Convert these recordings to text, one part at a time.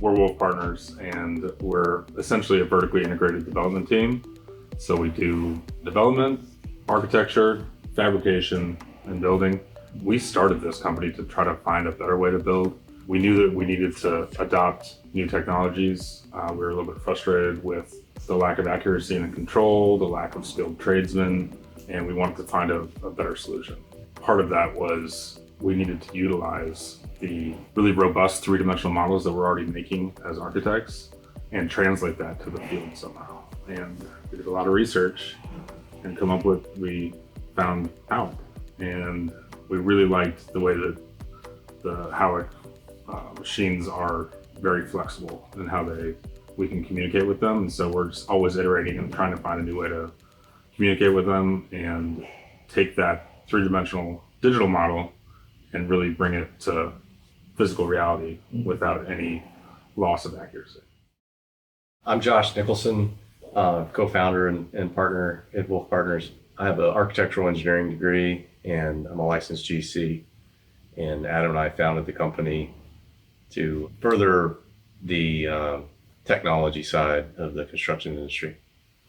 We're Wolf Partners, and we're essentially a vertically integrated development team. So we do development, architecture, fabrication, and building. We started this company to try to find a better way to build. We knew that we needed to adopt new technologies. We were a little bit frustrated with the lack of accuracy and control, the lack of skilled tradesmen, and we wanted to find a better solution. Part of that was we needed to utilize the really robust three-dimensional models that we're already making as architects and translate that to the field somehow. And we did a lot of research and we found Howick. And we really liked the way that the Howick machines are very flexible and how we can communicate with them. And so we're just always iterating and trying to find a new way to communicate with them and take that three-dimensional digital model and really bring it to physical reality without any loss of accuracy. I'm Josh Nicholson, co-founder and partner at Wolf Partners. I have an architectural engineering degree and I'm a licensed GC. And Adam and I founded the company to further the technology side of the construction industry.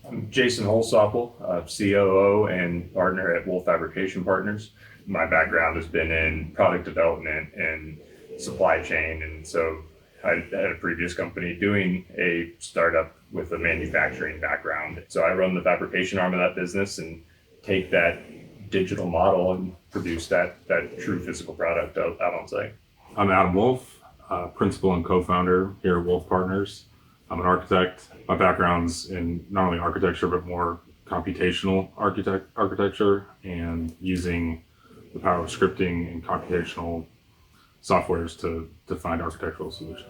I'm Jason Holsopple, COO and partner at Wolf Fabrication Partners. My background has been in product development and supply chain, and so I had a previous company doing a startup with a manufacturing background. So I run the fabrication arm of that business and take that digital model and produce that true physical product out on site. I'm Adam Wolf, principal and co-founder here at Wolf Partners. I'm an architect. My background's in not only architecture, but more computational architecture and using the power of scripting and computational softwares to find architectural solutions.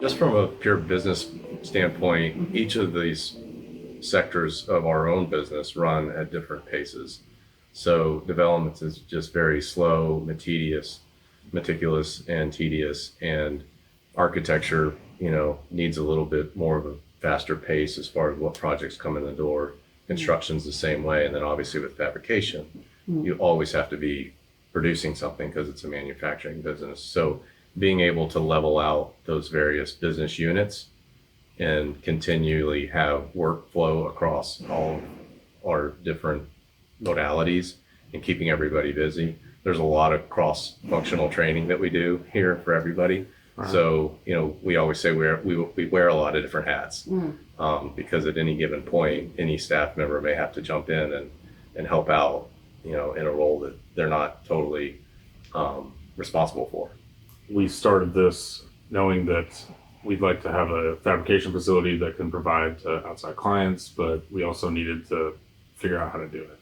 Just from a pure business standpoint, each of these sectors of our own business run at different paces. So development is just very slow, meticulous and tedious, and architecture, needs a little bit more of a faster pace as far as what projects come in the door. Construction's the same way, and then obviously with fabrication, you always have to be producing something because it's a manufacturing business. So being able to level out those various business units and continually have workflow across all of our different modalities and keeping everybody busy. There's a lot of cross-functional training that we do here for everybody. Right. So, we always say we wear a lot of different hats because at any given point, any staff member may have to jump in and help out, in a role that they're not totally responsible for. We started this knowing that we'd like to have a fabrication facility that can provide to outside clients, but we also needed to figure out how to do it.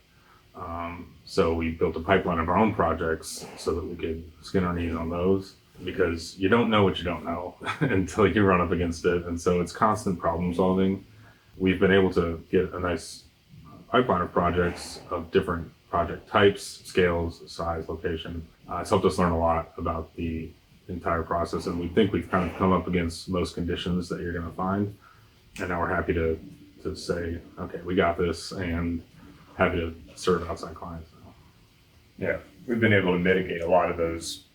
So we built a pipeline of our own projects so that we could skin our knees on those, because you don't know what you don't know until you run up against it. And so it's constant problem solving. We've been able to get a nice pipeline of projects of different project types, scales, size, location. It's helped us learn a lot about the entire process, and we think we've kind of come up against most conditions that you're going to find. And now we're happy to say, okay, we got this, and happy to serve outside clients now. Yeah, we've been able to mitigate a lot of those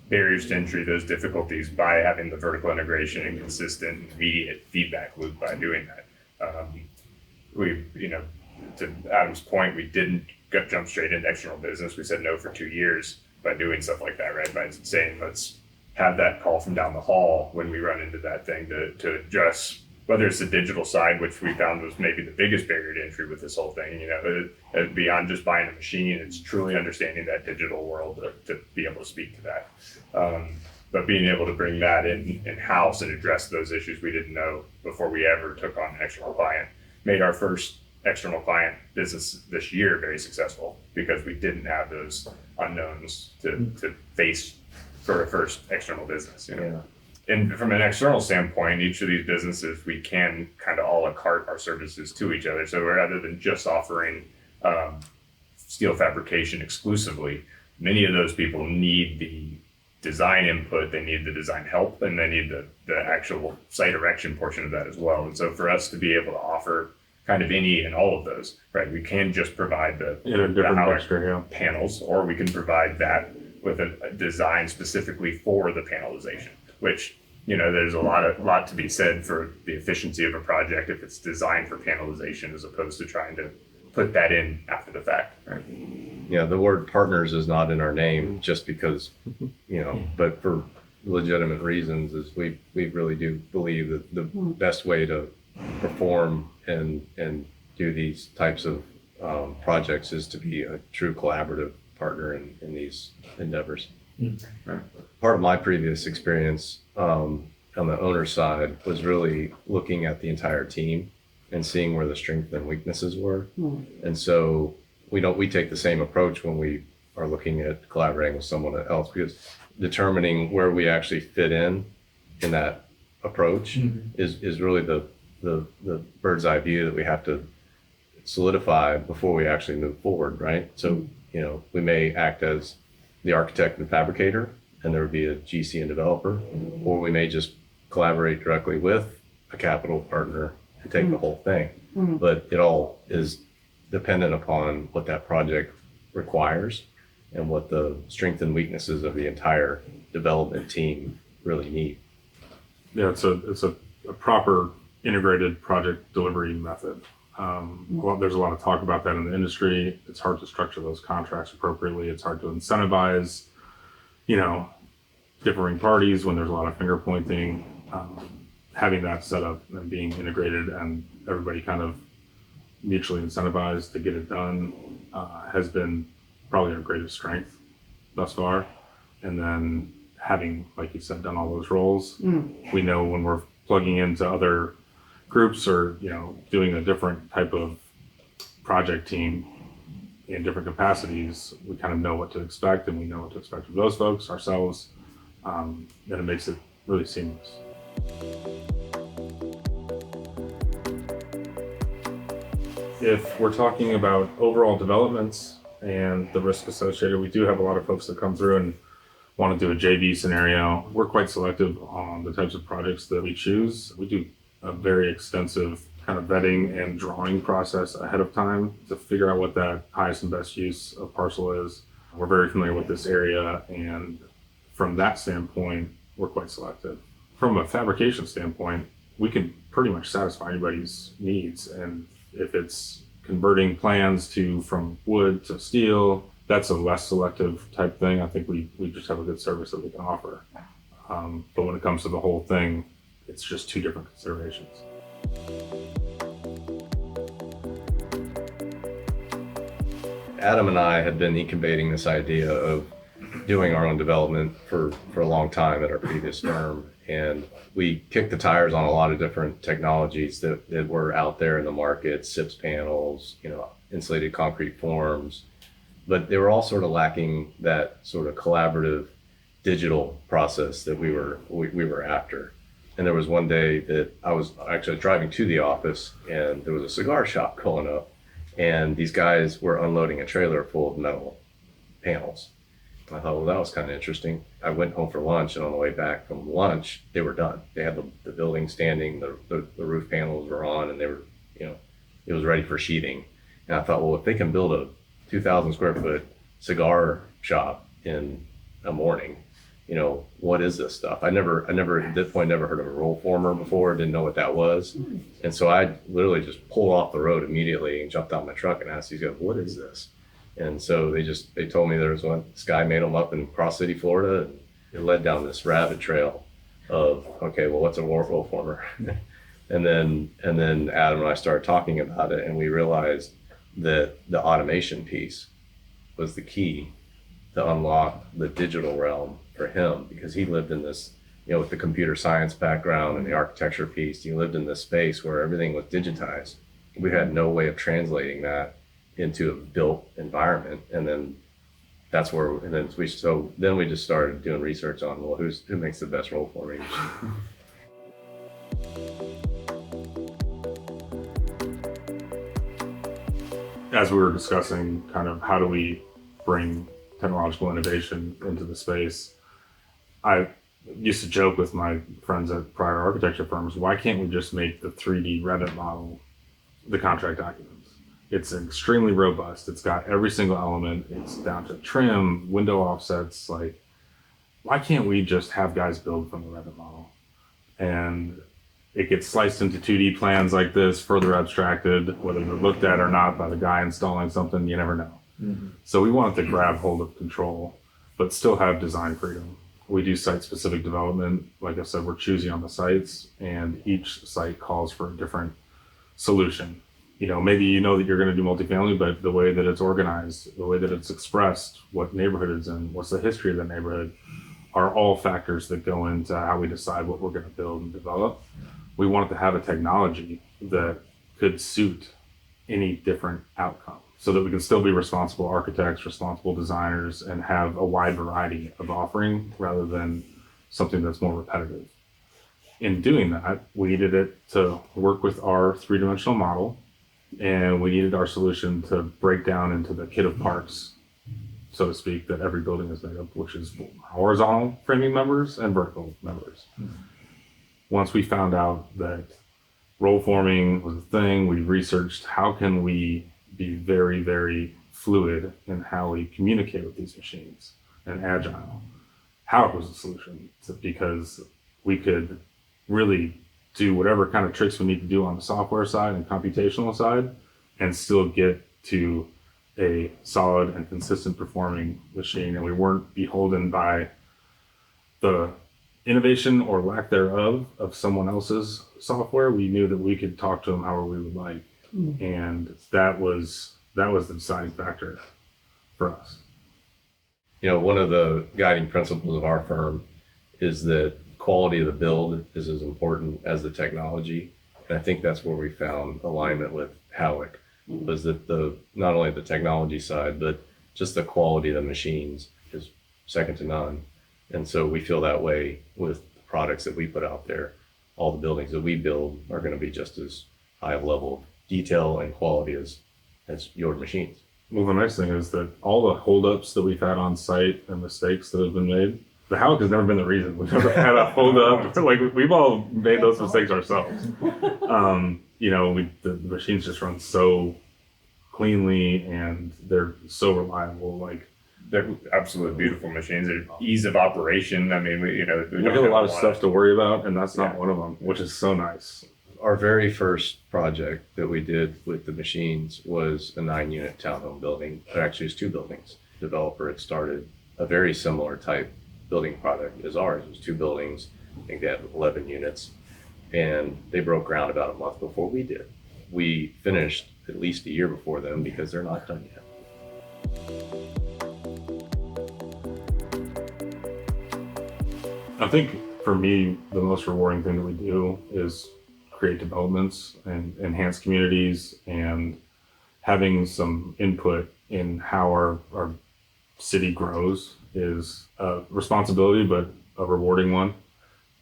barriers to entry, those difficulties, by having the vertical integration and consistent immediate feedback loop by doing that. To Adam's point, we didn't jump straight into external business. We said no for 2 years by doing stuff like that, right? By saying, let's have that call from down the hall when we run into that thing to address, whether it's the digital side, which we found was maybe the biggest barrier to entry with this whole thing, beyond just buying a machine, it's truly understanding that digital world to be able to speak to that. But being able to bring that in-house and address those issues we didn't know before we ever took on an external client made our first external client business this year very successful, because we didn't have those unknowns to face for a first external business. Yeah. And from an external standpoint, each of these businesses, we can kind of a la carte our services to each other. So rather than just offering steel fabrication exclusively, many of those people need the design input, they need the design help, and they need the actual site erection portion of that as well. And so for us to be able to offer kind of any and all of those, right? We can just provide In a different Howick mixture, yeah. panels, or we can provide that with a design specifically for the panelization, which, there's a lot to be said for the efficiency of a project if it's designed for panelization as opposed to trying to put that in after the fact, right? Yeah, the word partners is not in our name just because, but for legitimate reasons is we really do believe that the best way to perform and do these types of projects is to be a true collaborative partner in these endeavors. Right. Part of my previous experience on the owner side was really looking at the entire team and seeing where the strengths and weaknesses were. And so we take the same approach when we are looking at collaborating with someone else, because determining where we actually fit in that approach is really the bird's eye view that we have to solidify before we actually move forward, right? So, we may act as the architect and fabricator, and there would be a GC and developer, or we may just collaborate directly with a capital partner to take the whole thing. But it all is dependent upon what that project requires and what the strengths and weaknesses of the entire development team really need. Yeah, it's a proper integrated project delivery method. Well, there's a lot of talk about that in the industry. It's hard to structure those contracts appropriately. It's hard to incentivize, differing parties when there's a lot of finger pointing. Having that set up and being integrated and everybody kind of mutually incentivized to get it done has been probably our greatest strength thus far. And then having, like you said, done all those roles, we know when we're plugging into other groups or, doing a different type of project team in different capacities, we kind of know what to expect, and we know what to expect of those folks, ourselves, and it makes it really seamless. If we're talking about overall developments and the risk associated, we do have a lot of folks that come through and want to do a JV scenario. We're quite selective on the types of projects that we choose. We do a very extensive kind of vetting and drawing process ahead of time to figure out what that highest and best use of parcel is. We're very familiar with this area, and from that standpoint, we're quite selective. From a fabrication standpoint, we can pretty much satisfy anybody's needs, and if it's converting plans from wood to steel, that's a less selective type thing. I think we just have a good service that we can offer. But when it comes to the whole thing, it's just two different considerations. Adam and I had been incubating this idea of doing our own development for a long time at our previous firm. And we kicked the tires on a lot of different technologies that were out there in the market, SIPS panels, insulated concrete forms, but they were all sort of lacking that sort of collaborative digital process that we were after. And there was one day that I was actually driving to the office, and there was a cigar shop going up, and these guys were unloading a trailer full of metal panels. I thought, well, that was kind of interesting. I went home for lunch, and on the way back from lunch, they were done. They had the building standing, the roof panels were on, and they were, it was ready for sheathing. And I thought, well, if they can build a 2,000 square foot cigar shop in a morning, what is this stuff? I never at this point never heard of a roll former before, didn't know what that was. And so I literally just pulled off the road immediately and jumped out of my truck and asked these guys, what is this? And so they told me there was one. This guy made them up in Cross City, Florida, and it led down this rabbit trail of, okay, well, what's a roll former? and then Adam and I started talking about it, and we realized that the automation piece was the key to unlock the digital realm for him, because he lived in this, with the computer science background and the architecture piece, he lived in this space where everything was digitized. We had no way of translating that into a built environment. And then we just started doing research on, well, who makes the best roll forming machine? As we were discussing kind of how do we bring technological innovation into the space, I used to joke with my friends at prior architecture firms, why can't we just make the 3D Revit model the contract documents. It's extremely robust. It's got every single element. It's down to trim, window offsets. Like, why can't we just have guys build from the Revit model? And it gets sliced into 2D plans like this, further abstracted, whether they're looked at or not by the guy installing something, you never know. So we wanted to grab hold of control, but still have design freedom. We do site-specific development. Like I said, we're choosy on the sites, and each site calls for a different solution. You know, maybe you know that you're going to do multifamily, but the way that it's organized, the way that it's expressed, what neighborhood it's in, what's the history of the neighborhood, are all factors that go into how we decide what we're going to build and develop. We wanted to have a technology that could suit any different outcome, so that we can still be responsible architects, responsible designers, and have a wide variety of offering rather than something that's more repetitive. In doing that, we needed it to work with our three-dimensional model, and we needed our solution to break down into the kit of parts, so to speak, that every building is made of, which is horizontal framing members and vertical members. Once we found out that roll forming was a thing, we researched how can we be very, very fluid in how we communicate with these machines and agile. Howick was the solution, because we could really do whatever kind of tricks we need to do on the software side and computational side and still get to a solid and consistent performing machine. And we weren't beholden by the innovation or lack thereof of someone else's software. We knew that we could talk to them however we would like. And that was the deciding factor for us. You know, one of the guiding principles of our firm is that quality of the build is as important as the technology. And I think that's where we found alignment with Howick, was that not only the technology side, but just the quality of the machines is second to none. And so we feel that way with the products that we put out there. All the buildings that we build are going to be just as high a level of detail and quality as your machines. Well, the nice thing is that all the holdups that we've had on site and mistakes that have been made, the Howick has never been the reason. We've never had a holdup. Like, we've all made those mistakes ourselves. You know, the machines just run so cleanly and they're so reliable. Like, They're absolutely beautiful machines. They're ease of operation. I mean, we we have a lot of stuff to worry about, and that's not one of them, which is so nice. Our very first project that we did with the machines was a 9-unit townhome building. It actually is 2 buildings. The developer had started a very similar type building product as ours. It was 2 buildings. I think they had 11 units. And they broke ground about a month before we did. We finished at least a year before them because they're not done yet. I think for me, the most rewarding thing that we do is create developments and enhance communities, and having some input in how our city grows is a responsibility, but a rewarding one.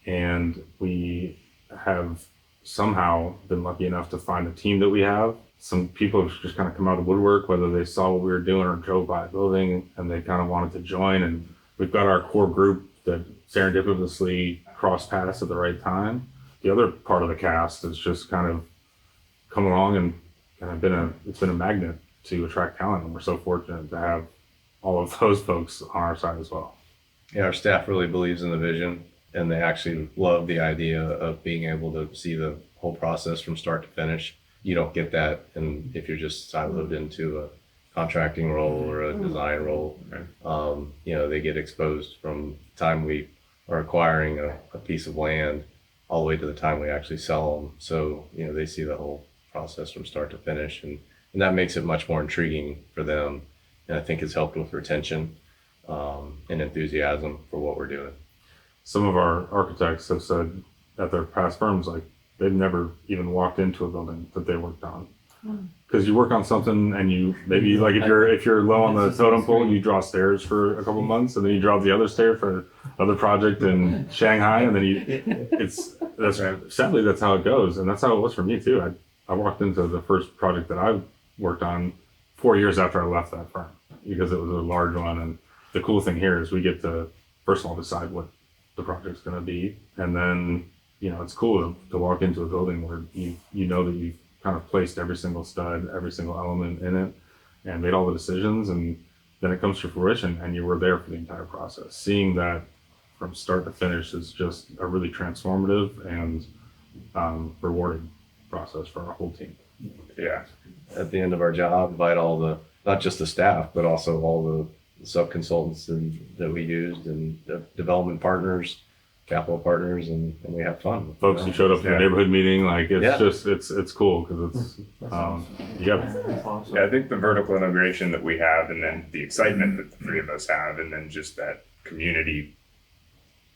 And we have somehow been lucky enough to find the team that we have. Some people have just kind of come out of the woodwork, whether they saw what we were doing or drove by a building and they kind of wanted to join. And we've got our core group that serendipitously crossed paths at the right time. The other part of the cast has just kind of come along and kind of it's been a magnet to attract talent. And we're so fortunate to have all of those folks on our side as well. Yeah, our staff really believes in the vision, and they actually love the idea of being able to see the whole process from start to finish. You don't get that if you're just siloed into a contracting role or a design role. You know, they get exposed from the time we are acquiring a piece of land all the way to the time we actually sell them. So, you know, they see the whole process from start to finish, and that makes it much more intriguing for them. And I think it's helped with retention and enthusiasm for what we're doing. Some of our architects have said at their past firms, like, they've never even walked into a building that they worked on. Because you work on something and you maybe, like, if you're low on the totem pole, you draw stairs for a couple months, and then you draw the other stair for another project in Shanghai, and then sadly that's how it goes. And that's how it was for me too. I walked into the first project that I worked on 4 years after I left that firm, because it was a large one. And the cool thing here is we get to, first of all, decide what the project's going to be, and then, you know, it's cool to walk into a building where you know that you've kind of placed every single stud, every single element in it, and made all the decisions. And then it comes to fruition, and you were there for the entire process. Seeing that from start to finish is just a really transformative and rewarding process for our whole team. Yeah. At the end of our job, invite all the, not just the staff, but also all the sub-consultants that we used, and the development partners, capital partners, and we have fun. Folks who showed up to the neighborhood meeting, like it's Yeah. just, it's cool because it's, you got Yeah, I think the vertical integration that we have, and then the excitement that the three of us have, and then just that community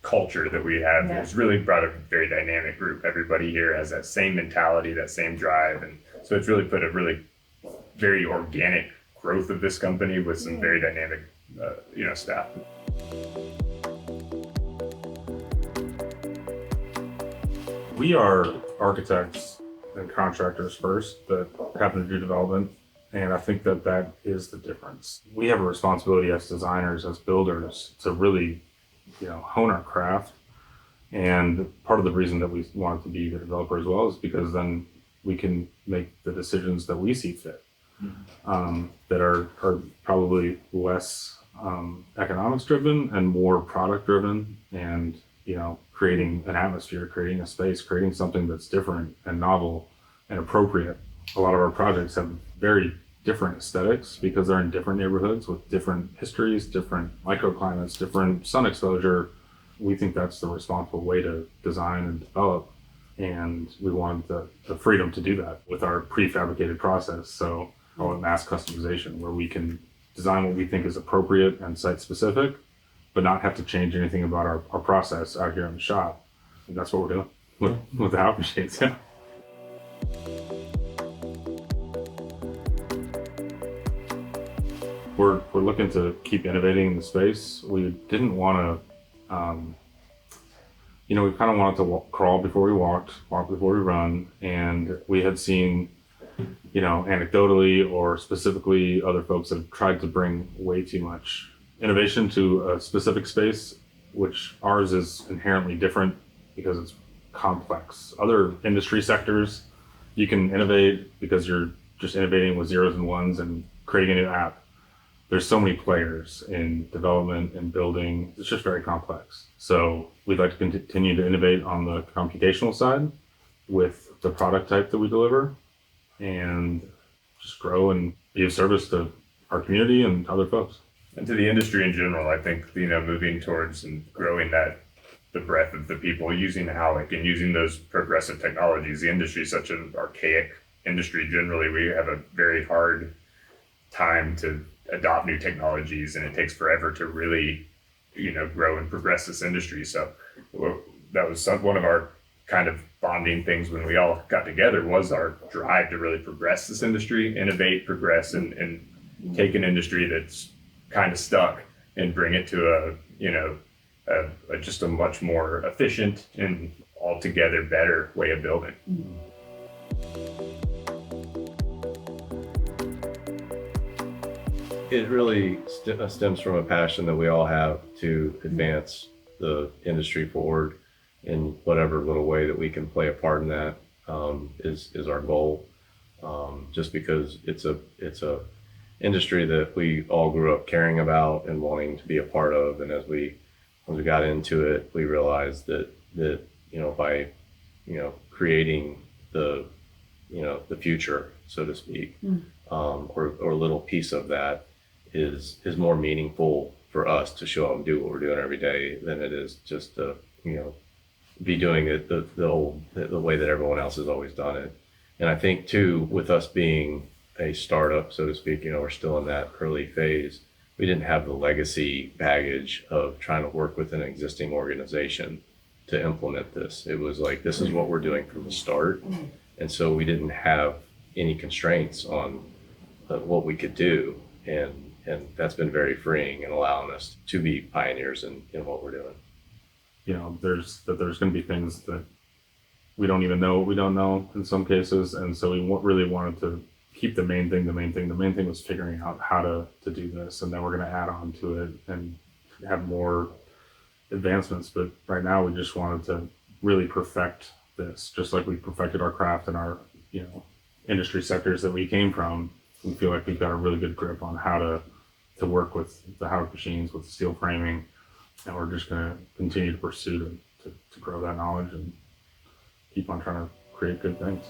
culture that we have, has really brought a very dynamic group. Everybody here has that same mentality, that same drive, and so it's really put a really very organic growth of this company with some very dynamic, staff. We are architects and contractors first that happen to do development, and I think that is the difference. We have a responsibility as designers, as builders, to really, hone our craft. And part of the reason that we wanted to be the developer as well is because then we can make the decisions that we see fit, that are probably less economics driven and more product driven, and creating an atmosphere, creating a space, creating something that's different and novel and appropriate. A lot of our projects have very different aesthetics because they're in different neighborhoods with different histories, different microclimates, different sun exposure. We think that's the responsible way to design and develop. And we wanted the freedom to do that with our prefabricated process. So call it mass customization, where we can design what we think is appropriate and site specific, but not have to change anything about our process out here in the shop. And that's what we're doing with the house machines. Yeah. We're looking to keep innovating in the space. We didn't want to, we kind of wanted to crawl before we walk before we run. And we had seen, anecdotally or specifically, other folks that have tried to bring way too much innovation to a specific space, which ours is inherently different because it's complex. Other industry sectors, you can innovate because you're just innovating with zeros and ones and creating a new app. There's so many players in development and building. It's just very complex. So we'd like to continue to innovate on the computational side with the product type that we deliver, and just grow and be of service to our community and other folks. And to the industry in general, I think, moving towards and growing the breadth of the people using Howick and using those progressive technologies. The industry is such an archaic industry generally. We have a very hard time to adopt new technologies, and it takes forever to really, grow and progress this industry. So that was one of our kind of bonding things when we all got together, was our drive to really progress this industry, innovate, progress, and take an industry that's kind of stuck and bring it to just a much more efficient and altogether better way of building. It really stems from a passion that we all have to advance the industry forward in whatever little way that we can play a part in that, is our goal. Just because it's a industry that we all grew up caring about and wanting to be a part of, and as we got into it, we realized that by creating the future, so to speak, or a little piece of that is more meaningful for us to show up and do what we're doing every day than it is just to be doing it the way that everyone else has always done it. And I think too, with us being a startup, so to speak, we're still in that early phase. We didn't have the legacy baggage of trying to work with an existing organization to implement this. It was like, this is what we're doing from the start. And so we didn't have any constraints on what we could do. And that's been very freeing and allowing us to be pioneers in what we're doing. There's going to be things that we don't even know what we don't know in some cases. And so we really wanted to keep the main thing. The main thing was figuring out how to do this. And then we're going to add on to it and have more advancements. But right now we just wanted to really perfect this, just like we perfected our craft and our, industry sectors that we came from, we feel like we've got a really good grip on how to work with the Howick machines, with the steel framing, and we're just going to continue to pursue to grow that knowledge and keep on trying to create good things.